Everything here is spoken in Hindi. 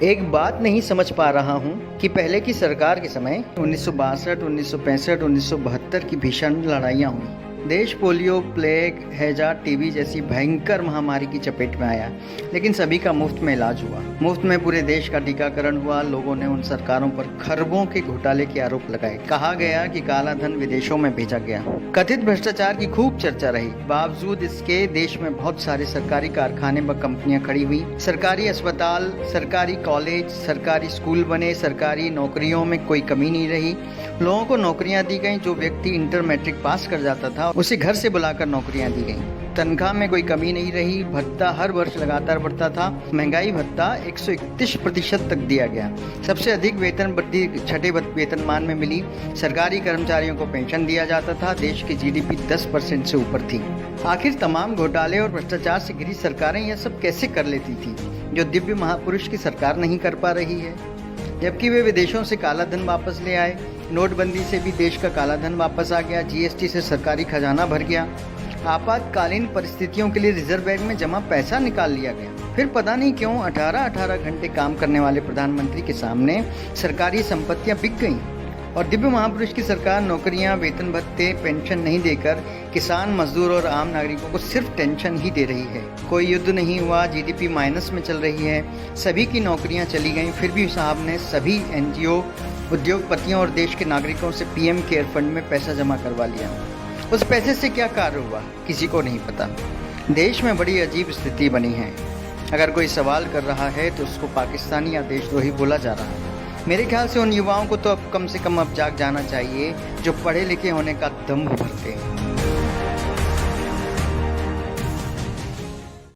एक बात नहीं समझ पा रहा हूँ कि पहले की सरकार के समय 1962, 1965, 1972 की भीषण लड़ाइयाँ हुई। देश पोलियो, प्लेग, हैजा, टीबी जैसी भयंकर महामारी की चपेट में आया, लेकिन सभी का मुफ्त में इलाज हुआ। मुफ्त में पूरे देश का टीकाकरण हुआ। लोगों ने उन सरकारों पर खरबों के घोटाले के आरोप लगाए। कहा गया कि काला धन विदेशों में भेजा गया। कथित भ्रष्टाचार की खूब चर्चा रही। बावजूद इसके देश में बहुत सारे सरकारी कारखाने व कंपनियां खड़ी हुई। सरकारी अस्पताल, सरकारी कॉलेज, सरकारी स्कूल बने। सरकारी नौकरियों में कोई कमी नहीं रही। लोगों को नौकरियां दी गई। जो व्यक्ति इंटर मैट्रिक पास कर जाता था उसे घर से बुलाकर नौकरियां दी गई। तनख्वाह में कोई कमी नहीं रही। भत्ता हर वर्ष लगातार बढ़ता था। महंगाई भत्ता 131% तक दिया गया। सबसे अधिक वेतन वृद्धि छठे वेतनमान में मिली। सरकारी कर्मचारियों को पेंशन दिया जाता था। देश की जीडीपी 10% से ऊपर थी। आखिर तमाम घोटाले और भ्रष्टाचार से घिरी सरकारें यह सब कैसे कर लेती थी, जो दिव्य महापुरुष की सरकार नहीं कर पा रही है? जबकि वे विदेशों से काला धन वापस ले आए। नोटबंदी से भी देश का काला धन वापस आ गया। जीएसटी से सरकारी खजाना भर गया। आपातकालीन परिस्थितियों के लिए रिजर्व बैंक में जमा पैसा निकाल लिया गया। फिर पता नहीं क्यों 18-18 घंटे काम करने वाले प्रधानमंत्री के सामने सरकारी संपत्तियां बिक गईं और दिव्य महापुरुष की सरकार नौकरियां, वेतन भत्ते, पेंशन नहीं देकर किसान, मजदूर और आम नागरिकों को सिर्फ टेंशन ही दे रही है। कोई युद्ध नहीं हुआ। जीडीपी माइनस में चल रही है। सभी की नौकरियां चली गईं। फिर भी साहब ने सभी एनजीओ, उद्योगपतियों और देश के नागरिकों से पीएम केयर फंड में पैसा जमा करवा लिया। उस पैसे से क्या कार्य हुआ, किसी को नहीं पता। देश में बड़ी अजीब स्थिति बनी है। अगर कोई सवाल कर रहा है तो उसको पाकिस्तानी या देशद्रोही बोला जा रहा है। मेरे ख्याल से उन युवाओं को तो अब कम से कम अब जाग जाना चाहिए जो पढ़े लिखे होने का दम्भ भरते हैं।